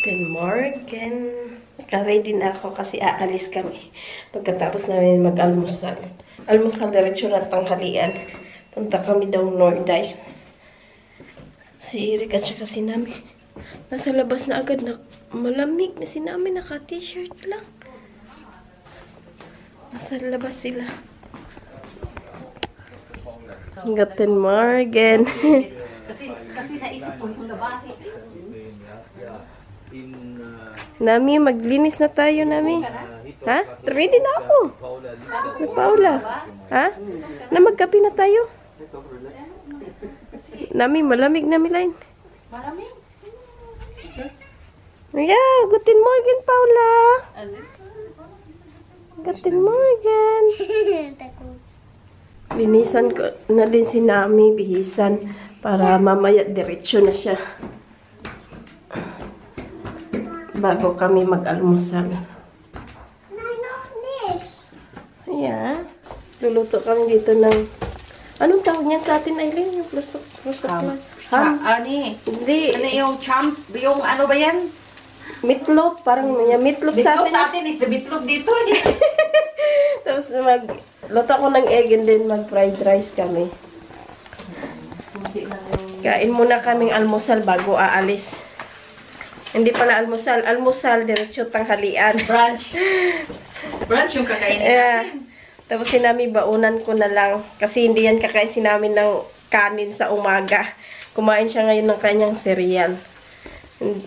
Good morning. Naka-ready na ako kasi aalis kami. Pagkatapos namin mag-almusal. Almusal diretso na tanghalian. Punta kami daw Nordice. Si Eric at saka si Nami. Nasa labas na agad na malamig na si Nami. Naka-t-shirt lang. Nasa labas sila. Good morning. Kasi naisip ko yung babae. Nami, maglinis na tayo, Nami. Ha? Ready na ako. Na Paula. Ha? Na magkape na tayo. Nami, malamig na milain. Malamig? Yeah, guten Morgen, Paula. Guten Morgen. Linisan ko na din si Nami, bihisan, para mamaya diretsyo na siya. Bago kami mag-almusal. Yeah. Luluto kami dito ng... Anong tawag niyan sa atin, Aileen? Yung plusok lang. Ham? Ani? Hindi. Ano yung champ? Yung ano ba yan? Meatloaf. Parang may meatloaf sa Bitlog atin. sa atin. Bitlog dito. Tapos luto ko ng egg and then mag-fried rice kami. Kain muna kaming almusal bago aalis. Hindi pala almusal. Almusal, diretso tanghalian. Brunch. Brunch yung kakainin natin. Tapos sinami baunan ko na lang. Kasi hindi yan kakain si namin ng kanin sa umaga. Kumain siya ngayon ng kanyang cereal.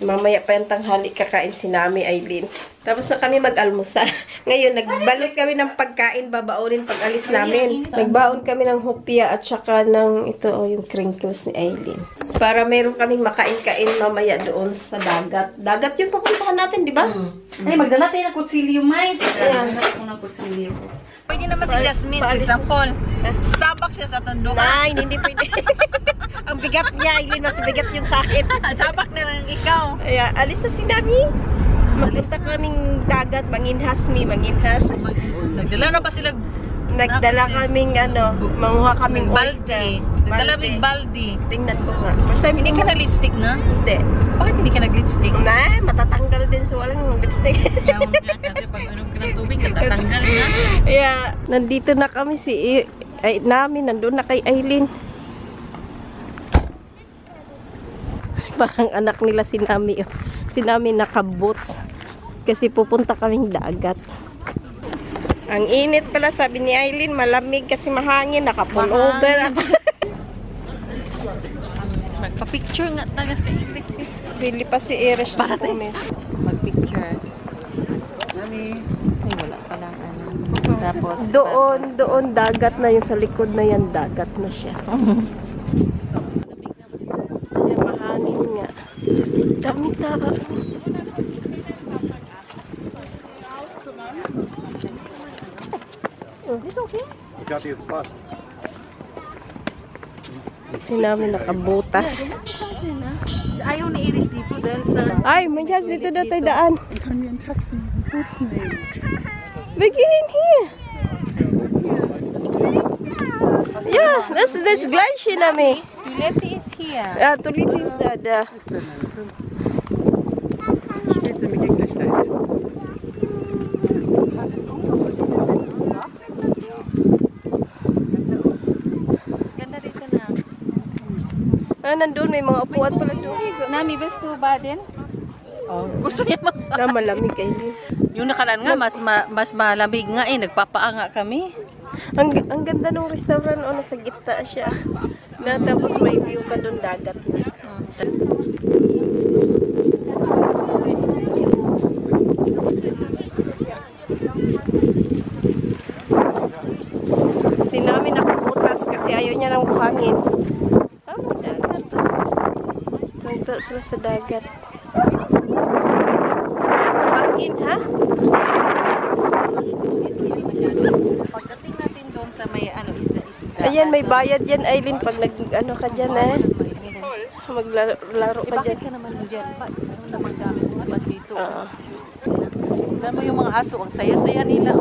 Mamaya pa yung tanghali kakain si Nami, Aileen. Tapos na kami mag-almusal. Ngayon, nagbalot kami ng pagkain, babaunin pag alis namin. Nagbaon kami ng hopia at saka ng ito, yung crinkles ni Aileen. Para meron kaming makain-kain mamaya doon sa dagat. Dagat yung papuntahan natin, di ba? Ay, magdala tayo ng kutsilyo, Mike. Magdala ko ng kutsilyo. Pwede naman si Jasmine, for example. Sabak siya sa tundukan. Nay, hindi pwede. Ang bigat niya, Aileen, mas bigat yun sa akin. Sabak na lang ikaw. Ayan, alis na si Nami. Magpunta kaming dagat, manginhas. Nagdala na ba sila? Nagdala kaming manguha kaming balde. Nagdala may balde. Tingnan ko nga. First time, Hindi ka nag-lipstick na? Hindi. Bakit hindi ka nag-lipstick? Na, matatanggal din sa walang lipstick. Kaya mo nga kasi pag unom ka ng tubig, natatanggal na. Yeah, nandito na kami namin, nandun na kay Aileen. Parang anak nila si Nami. Si Nami naka-boots. Kasi pupunta kaming dagat. Ang init pala, sabi ni Aileen, malamig kasi mahangin. Naka-pullover ako. Magpa-picture nga tayo sa Eric. Bili pa si Irish na pumis. Mag-picture. Ay, wala pa lang ano. Tapos, Doon dagat na yung sa likod na yan, dagat na siya. Kaya mahangin nga. Dami tao. Si namin nakabutas. ayaw ni Iris dito dahil sa... Ay, may chance dito na tayo daan. Begin here. Yeah, that's glacier Nami. Tuleti is here. Yeah, Tuleti is there. Ganda dito na. Nandun, may mga upuan pala doon. Nami, best to ba din? Oh, gusto niya Na malamig kayo. Yung nakaraan nga, mas malamig nga eh. Nagpapaanga kami. Ang ganda ng restaurant, nasa gitna siya. Na tapos may view ka doon dagat. Si Nami nakabutas kasi ayaw niya ng buhangin. Dagat. Tunto sila sa dagat. Buhangin, ha? Pagdating natin doon sa may isda. Ayan, may bayad yan, Aileen, pag ka dyan, maglaro ka dyan. Bakit ka naman dyan? Ano naman kami ba't dito? Alam mo yung mga aso, ang saya-saya nila.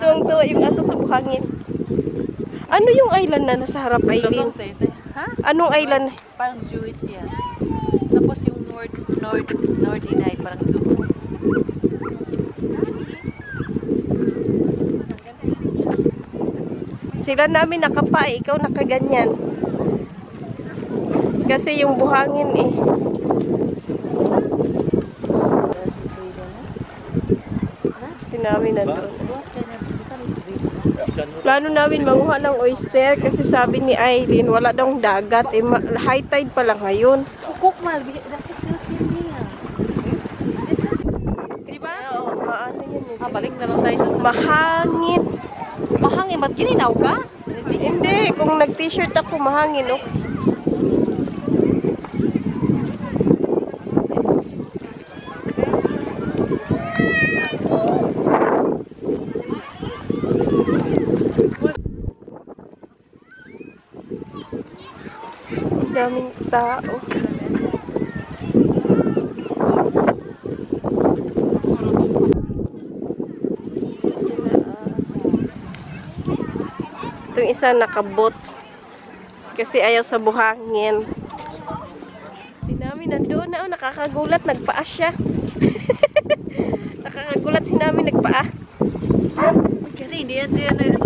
Tuwang-tuwa yung aso sa buhangin. Ano yung island na nasa harap, Aileen? Ha? Anong island? Parang Jewish yan. Tapos yung North Inay, parang doon. Sila namin nakapa, ikaw nakaganyan. Kasi yung buhangin eh. Sinabi na doon. Plano namin manguha ng oyster kasi sabi ni Aileen wala daw dagat. Eh, high tide pa lang ngayon. Diba? Oo, maano yun eh. Balik na lang tayo sa Mahangin. mahangin. Ba't gininaw ka? Hindi, kung nag-t-shirt ako mahangin, oh. Ang daming tao. Itong isa naka-boots. Kasi ayaw sa buhangin. Si Nami nandoon na, oh, nakakagulat, nagpaa siya. Nakakagulat si Nami, nagpaa. Kasi hindi yan siya na...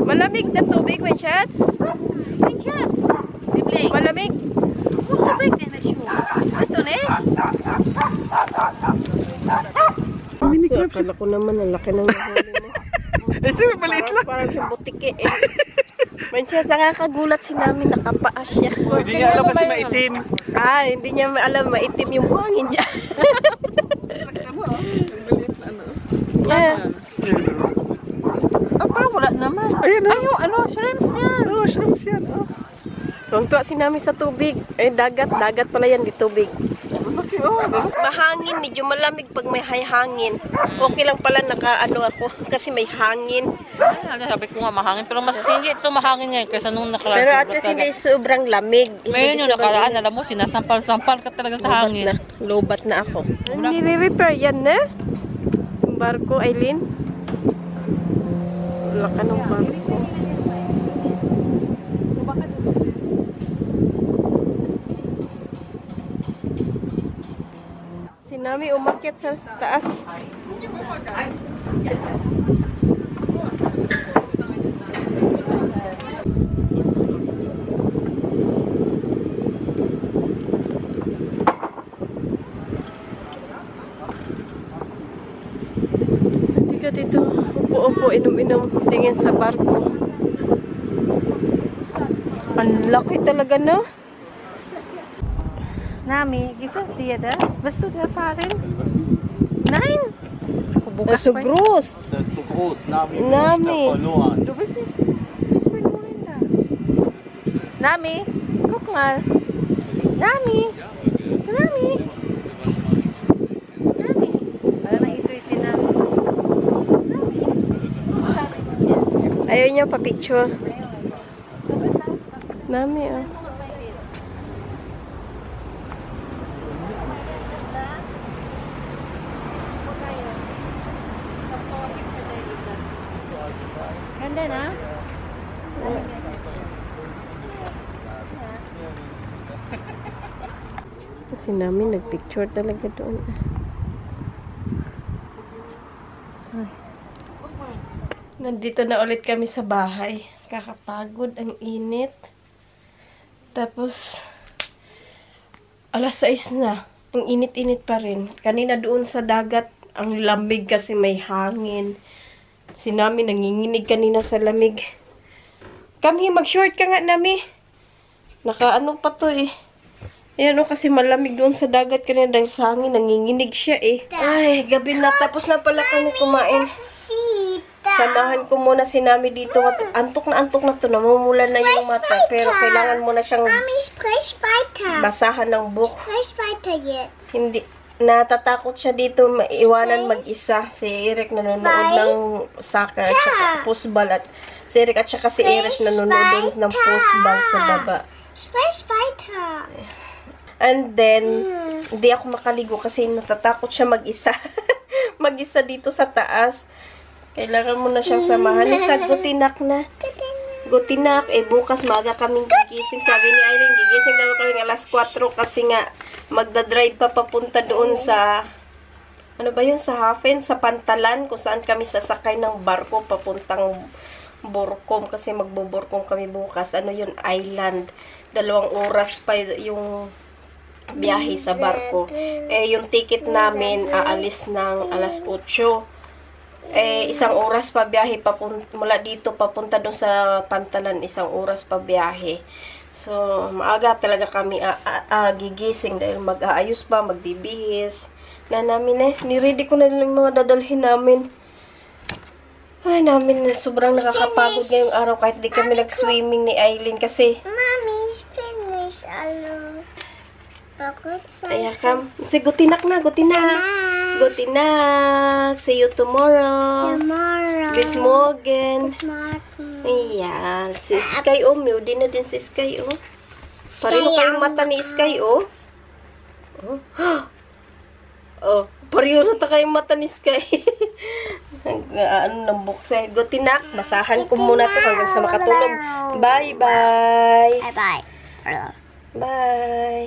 Malamig na tubig, my shots. Malamig. Tubig din na siya. Aso na eh? So, akala ko naman, ang laki ng nahuli mo. Kasi maliit lang. Parang siya butike eh. Manchas, nakakagulat si Nami, nakapaa siya. Hindi niya alam kasi maitim. Hindi niya alam, maitim yung buhangin dyan. Parang wala naman. Ayun na. Shrimps yan. Oh, shrimps yan. Oh. Tuwang-tuwa si Nami sa tubig. Dagat pala yan, di tubig. Laki, oh. Mahangin, medyo malamig pag may hangin. Okay lang pala nakaano ako kasi may hangin. Sabi ko nga mahangin. Pero mas hindi ito mahangin ngayon kaysa nung nakaraan. Pero at least hindi sobrang lamig. Ngayon yung nakaraan, alam mo, sinasampal-sampal ka talaga sa hangin. Lobat na ako. Nire-repair yan na? Yung barko, Aileen? Wala ka ng barko. Si Nami umakyat sa taas. Hindi ka dito. Upo-upo, inom-inom. Tingin sa barko. Ang laki talaga na. Nami, gifta dia das? Was du da fahren? Nein! Das ist so groß. Das ist so groß. Nami. Nami. Verloren. Du bist nicht verloren da. Nami, guck mal. Nami. Nami. Nami. Para na ito si Nami. Ayaw niya pa-picture. Nami, ah. Ganda na? Si Nami nagpicture talaga doon. Nandito na ulit kami sa bahay. Kakapagod, ang init. Tapos, alas 6 na. Ang init-init pa rin. Kanina doon sa dagat, ang lamig kasi may hangin. Si Nami nanginginig kanina sa lamig. Kami, mag-short ka nga, Nami. Nakaano pa to eh. Ayan o, kasi malamig doon sa dagat kanina dahil sa hangin. Nanginginig siya eh. Ay, gabi na. Tapos na pala kami kumain. Samahan ko muna si Nami dito. Antok na to. Namumula na yung mata. Pero kailangan mo na siyang basahan ng book. Hindi. Natatakot siya dito maiwanan mag-isa. Si Eric nanonood ng soccer at saka pusball. At si Eric at saka si Irish nanonood ng pusball sa baba. And then, hindi ako makaligo kasi natatakot siya mag-isa. Mag-isa dito sa taas. Kailangan mo na siyang samahan. Nisad ko tinak na. Gutinak, bukas maaga kaming gigising. Sabi ni Irene, gigising daw kami ng alas 4 kasi nga magdadrive pa papunta doon sa ano ba yun, sa Hafen, sa Pantalan, kung saan kami sasakay ng barko papuntang Borcom kasi magbo-Borcom kami bukas. Ano yun, island. 2 oras pa yung biyahe sa barko. Yung ticket namin aalis ng alas 8. 1 oras pa biyahe mula dito papunta doon sa Pantalan, 1 oras pa biyahe. So, maaga talaga kami gigising dahil mag-aayos pa, magbibihis. Na namin niready ko na yung mga dadalhin namin. Ay, namin sobrang nakakapagod ngayong araw kahit di kami nag-swimming ni Aileen kasi Mommy's finished alone. Ayan kam. Say, gutinak na, gutinak. Gutinak. See you tomorrow. Tomorrow. Bis morgen. Smart. Ayan. Si Sky, oh. Mewdy na din si Sky, oh. Pareho kayong mata ni Sky, oh. Oh. Oh. Pareho na ta kayong mata ni Sky. Ano ng bukse. Gutinak. Masahan ko muna to hanggang sa makatulog. Bye-bye. Bye-bye. Bye.